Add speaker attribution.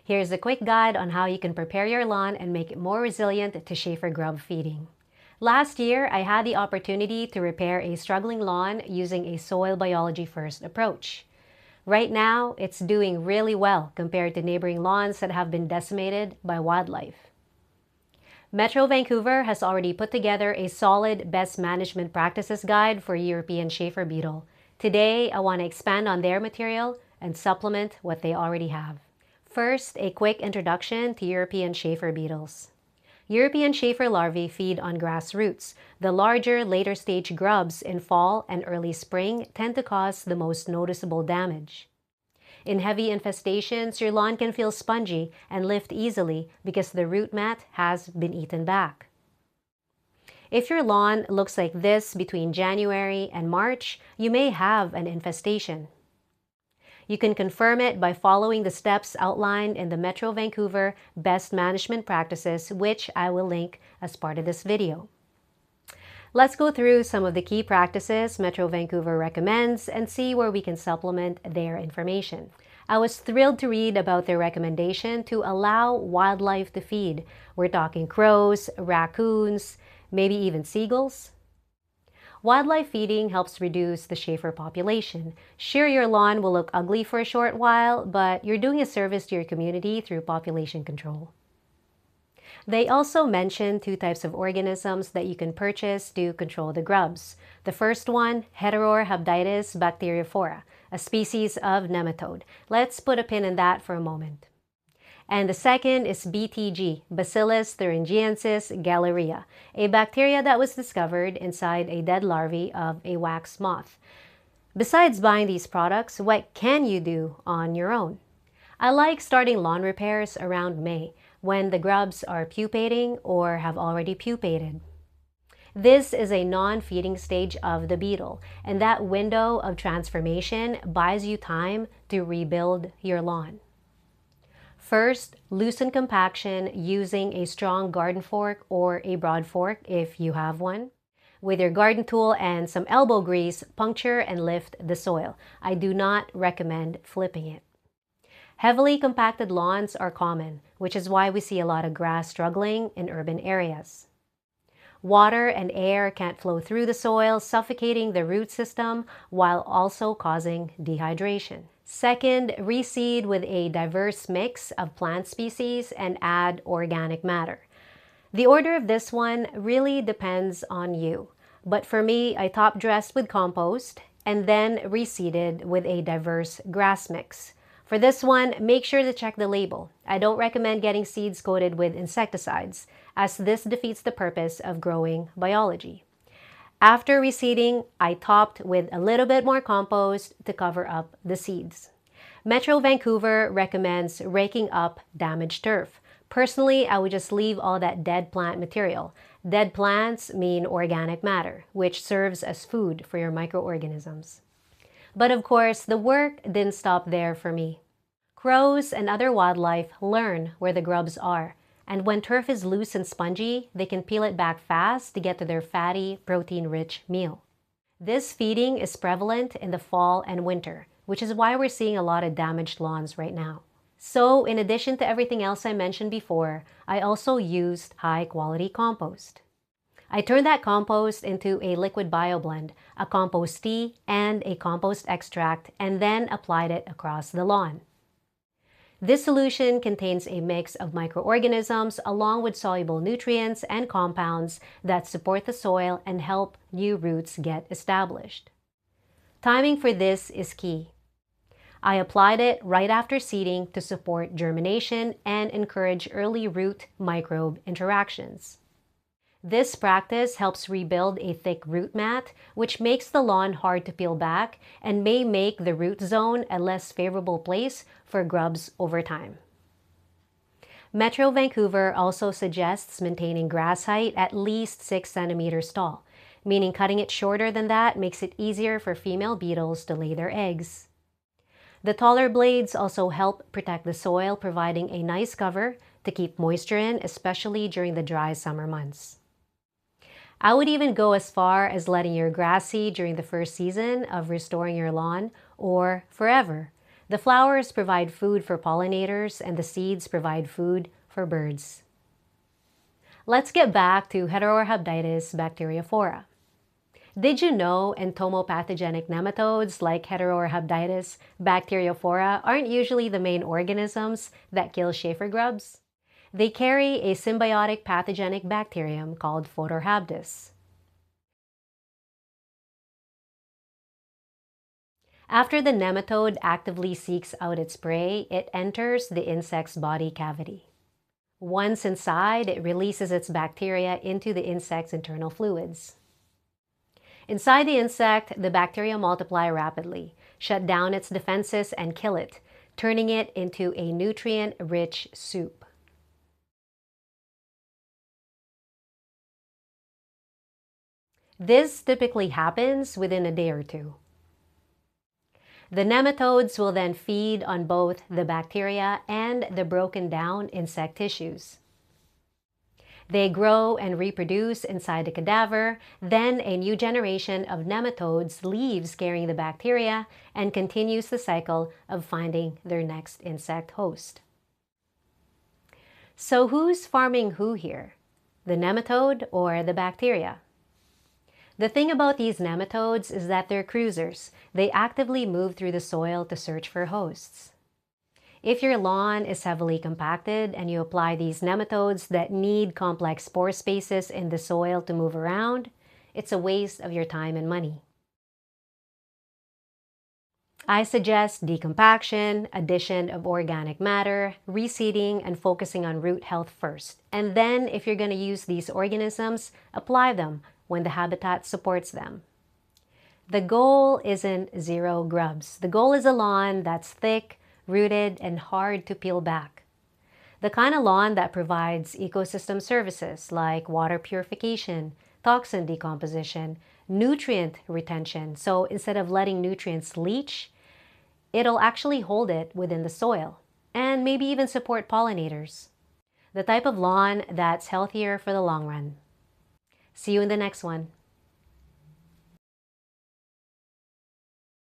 Speaker 1: Here's a quick guide on how you can prepare your lawn and make it more resilient to Chafer grub feeding. Last year, I had the opportunity to repair a struggling lawn using a soil biology first approach. Right now, it's doing really well compared to neighboring lawns that have been decimated by wildlife. Metro Vancouver has already put together a solid best management practices guide for European Chafer beetle. Today, I want to expand on their material and supplement what they already have. First, a quick introduction to European Chafer beetles. European Chafer larvae feed on grass roots. The larger, later stage grubs in fall and early spring tend to cause the most noticeable damage. In heavy infestations, your lawn can feel spongy and lift easily because the root mat has been eaten back. If your lawn looks like this between January and March, you may have an infestation. You can confirm it by following the steps outlined in the Metro Vancouver Best Management Practices, which I will link as part of this video. Let's go through some of the key practices Metro Vancouver recommends and see where we can supplement their information. I was thrilled to read about their recommendation to allow wildlife to feed. We're talking crows, raccoons, maybe even seagulls. Wildlife feeding helps reduce the Chafer population. Sure, your lawn will look ugly for a short while, but you're doing a service to your community through population control. They also mention two types of organisms that you can purchase to control the grubs. The first one, Heterorhabditis bacteriophora, a species of nematode. Let's put a pin in that for a moment. And the second is BTG, Bacillus thuringiensis galleria, a bacteria that was discovered inside a dead larvae of a wax moth. Besides buying these products, what can you do on your own? I like starting lawn repairs around May, when the grubs are pupating or have already pupated. This is a non-feeding stage of the beetle, and that window of transformation buys you time to rebuild your lawn. First, loosen compaction using a strong garden fork or a broad fork if you have one. With your garden tool and some elbow grease, puncture and lift the soil. I do not recommend flipping it. Heavily compacted lawns are common, which is why we see a lot of grass struggling in urban areas. Water and air can't flow through the soil, suffocating the root system while also causing dehydration. Second, reseed with a diverse mix of plant species and add organic matter. The order of this one really depends on you, but for me, I top dressed with compost and then reseeded with a diverse grass mix. For this one, make sure to check the label. I don't recommend getting seeds coated with insecticides, as this defeats the purpose of growing biology. After reseeding, I topped with a little bit more compost to cover up the seeds. Metro Vancouver recommends raking up damaged turf. Personally, I would just leave all that dead plant material. Dead plants mean organic matter, which serves as food for your microorganisms. But of course, the work didn't stop there for me. Crows and other wildlife learn where the grubs are, and when turf is loose and spongy, they can peel it back fast to get to their fatty, protein-rich meal. This feeding is prevalent in the fall and winter, which is why we're seeing a lot of damaged lawns right now. So, in addition to everything else I mentioned before, I also used high-quality compost. I turned that compost into a liquid bioblend, a compost tea, and a compost extract, and then applied it across the lawn. This solution contains a mix of microorganisms along with soluble nutrients and compounds that support the soil and help new roots get established. Timing for this is key. I applied it right after seeding to support germination and encourage early root microbe interactions. This practice helps rebuild a thick root mat, which makes the lawn hard to peel back and may make the root zone a less favorable place for grubs over time. Metro Vancouver also suggests maintaining grass height at least 6 centimeters tall, meaning cutting it shorter than that makes it easier for female beetles to lay their eggs. The taller blades also help protect the soil, providing a nice cover to keep moisture in, especially during the dry summer months. I would even go as far as letting your grass seed during the first season of restoring your lawn or forever. The flowers provide food for pollinators and the seeds provide food for birds. Let's get back to Heterorhabditis bacteriophora. Did you know entomopathogenic nematodes like Heterorhabditis bacteriophora aren't usually the main organisms that kill Chafer grubs? They carry a symbiotic pathogenic bacterium called Heterorhabditis. After the nematode actively seeks out its prey, it enters the insect's body cavity. Once inside, it releases its bacteria into the insect's internal fluids. Inside the insect, the bacteria multiply rapidly, shut down its defenses, and kill it, turning it into a nutrient-rich soup. This typically happens within a day or two. The nematodes will then feed on both the bacteria and the broken down insect tissues. They grow and reproduce inside the cadaver, then a new generation of nematodes leaves carrying the bacteria and continues the cycle of finding their next insect host. So who's farming who here? The nematode or the bacteria? The thing about these nematodes is that they're cruisers. They actively move through the soil to search for hosts. If your lawn is heavily compacted and you apply these nematodes that need complex spore spaces in the soil to move around, it's a waste of your time and money. I suggest decompaction, addition of organic matter, reseeding, and focusing on root health first. And then, if you're going to use these organisms, apply them when the habitat supports them. The goal isn't zero grubs. The goal is a lawn that's thick, rooted, and hard to peel back. The kind of lawn that provides ecosystem services like water purification, toxin decomposition, nutrient retention. So instead of letting nutrients leach, it'll actually hold it within the soil and maybe even support pollinators. The type of lawn that's healthier for the long run. See you in the next one.